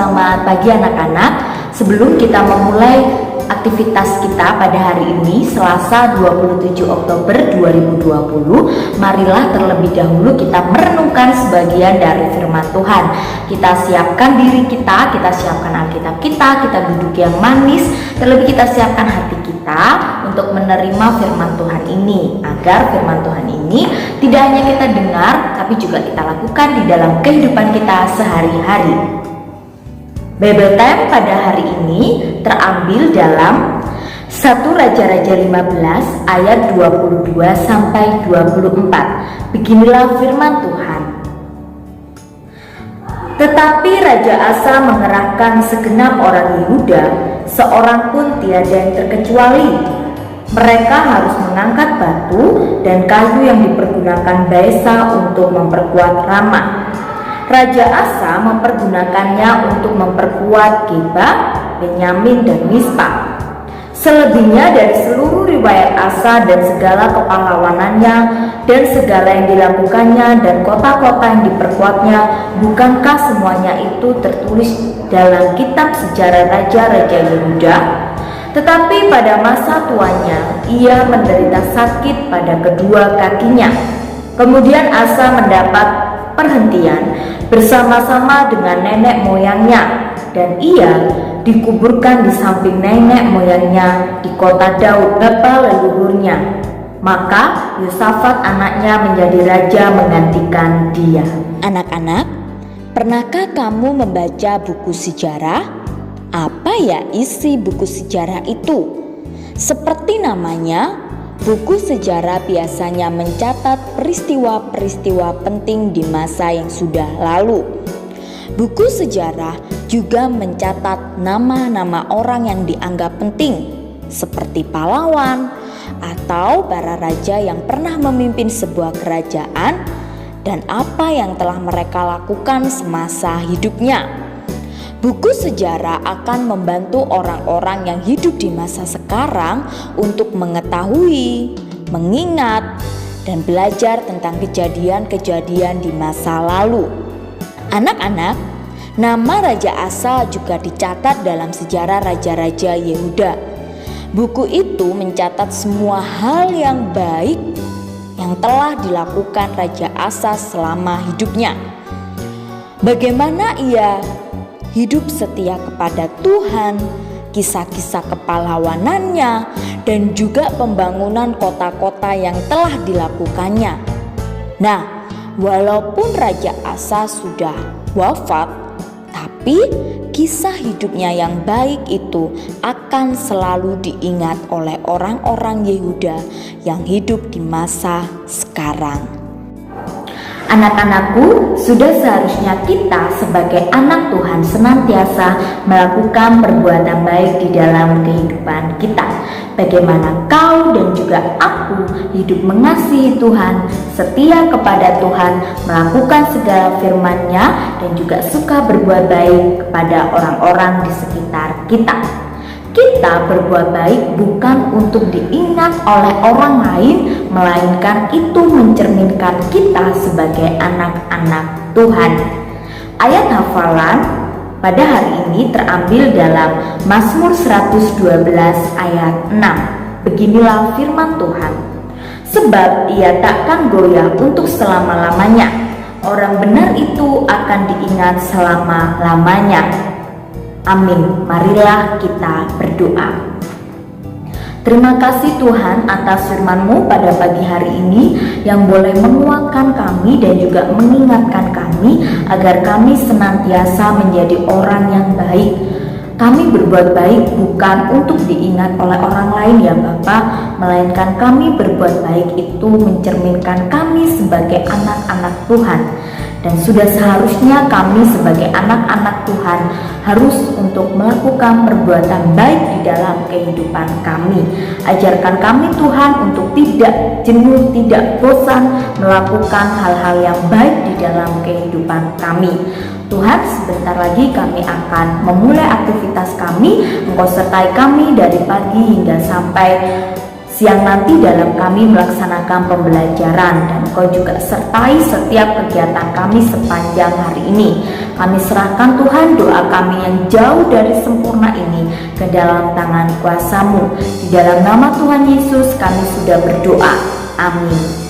selamat pagi anak-anak. Sebelum kita memulai aktivitas kita pada hari ini, Selasa 27 Oktober 2020, marilah terlebih dahulu kita merenungkan sebagian dari firman Tuhan. Kita siapkan diri kita siapkan Alkitab kita duduk yang manis, terlebih kita siapkan hati kita untuk menerima firman Tuhan ini, agar firman Tuhan ini tidak hanya kita dengar, tapi juga kita lakukan di dalam kehidupan kita sehari-hari. Bible time pada hari ini terambil dalam 1 Raja-Raja 15 ayat 22 sampai 24. Beginilah firman Tuhan. Tetapi Raja Asa mengerahkan segenap orang Yehuda, seorang pun tiada yang terkecuali. Mereka harus mengangkat batu dan kayu yang dipergunakan Baesa untuk memperkuat Rama. Raja Asa mempergunakannya untuk memperkuat Geba, Benyamin, dan Mispa. Selebihnya dari seluruh riwayat Asa dan segala kepahlawanannya dan segala yang dilakukannya dan kota-kota yang diperkuatnya, bukankah semuanya itu tertulis dalam kitab sejarah Raja-Raja Yehuda? Tetapi pada masa tuanya ia menderita sakit pada kedua kakinya. Kemudian Asa mendapat perhentian bersama-sama dengan nenek moyangnya, dan ia dikuburkan di samping nenek moyangnya di kota Daud, bapa leluhurnya. Maka Yosafat anaknya menjadi raja menggantikan dia. Anak-anak, pernahkah kamu membaca buku sejarah? Apa ya isi buku sejarah itu? Seperti namanya, buku sejarah biasanya mencatat peristiwa-peristiwa penting di masa yang sudah lalu. Buku sejarah juga mencatat nama-nama orang yang dianggap penting, seperti pahlawan atau para raja yang pernah memimpin sebuah kerajaan dan apa yang telah mereka lakukan semasa hidupnya. Buku sejarah akan membantu orang-orang yang hidup di masa sekarang untuk mengetahui, mengingat, dan belajar tentang kejadian-kejadian di masa lalu. Anak-anak, nama Raja Asa juga dicatat dalam sejarah Raja-Raja Yehuda. Buku itu mencatat semua hal yang baik yang telah dilakukan Raja Asa selama hidupnya. Bagaimana ia hidup setia kepada Tuhan, kisah-kisah kepahlawanannya, dan juga pembangunan kota-kota yang telah dilakukannya. Nah, walaupun Raja Asa sudah wafat, tapi kisah hidupnya yang baik itu akan selalu diingat oleh orang-orang Yehuda yang hidup di masa sekarang. Anak-anakku, sudah seharusnya kita sebagai anak Tuhan senantiasa melakukan perbuatan baik di dalam kehidupan kita. Bagaimana kau dan juga aku hidup mengasihi Tuhan, setia kepada Tuhan, melakukan segala firman-Nya, dan juga suka berbuat baik kepada orang-orang di sekitar kita. Kita berbuat baik bukan untuk diingat oleh orang lain, melainkan itu mencerminkan kita sebagai anak-anak Tuhan. Ayat hafalan pada hari ini terambil dalam Mazmur 112 ayat 6. Beginilah firman Tuhan. Sebab ia takkan goyah untuk selama-lamanya. Orang benar itu akan diingat selama-lamanya. Amin. Marilah kita berdoa. Terima kasih Tuhan atas firman-Mu pada pagi hari ini yang boleh menguatkan kami dan juga mengingatkan kami agar kami senantiasa menjadi orang yang baik. Kami berbuat baik bukan untuk diingat oleh orang lain ya Bapa, melainkan kami berbuat baik itu mencerminkan kami sebagai anak-anak Tuhan. Dan sudah seharusnya kami sebagai anak-anak Tuhan harus untuk melakukan perbuatan baik di dalam kehidupan kami. Ajarkan kami Tuhan untuk tidak jenuh, tidak bosan melakukan hal-hal yang baik di dalam kehidupan kami. Tuhan, sebentar lagi kami akan memulai aktivitas kami. Engkau sertai kami dari pagi hingga sampai siang nanti dalam kami melaksanakan pembelajaran, dan Engkau juga sertai setiap kegiatan kami sepanjang hari ini. Kami serahkan Tuhan doa kami yang jauh dari sempurna ini ke dalam tangan kuasa-Mu. Di dalam nama Tuhan Yesus kami sudah berdoa. Amin.